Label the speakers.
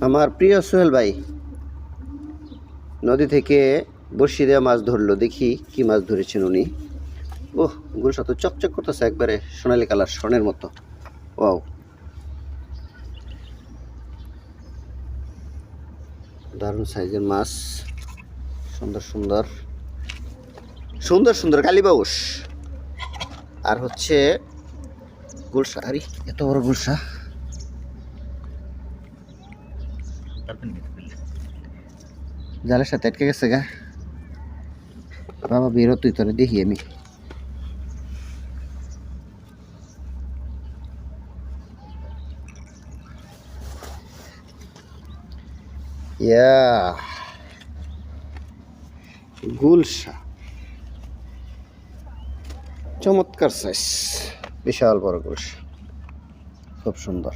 Speaker 1: আমার প্রিয় সোহেল ভাই নদী থেকে বড়শি দিয়ে মাছ ধরলো, দেখি কি মাছ ধরেছেন উনি। ওহ, গুলশা তো চকচক করতেছে, একবারে সোনালি কালার, স্বর্ণের মতো। ওয়াও, দারুণ সাইজের মাছ, সুন্দর সুন্দর সুন্দর সুন্দর কালীবাউস। আর হচ্ছে গুলশা, আরে এত বড় গুলশা, জালের সাথে আটকে গেছে গা। বাবা বেরো তুই, তোরে দেখি আমি। ইয়া, গুলশা চমৎকার সাইজ, বিশাল বড় গুলশা, খুব সুন্দর।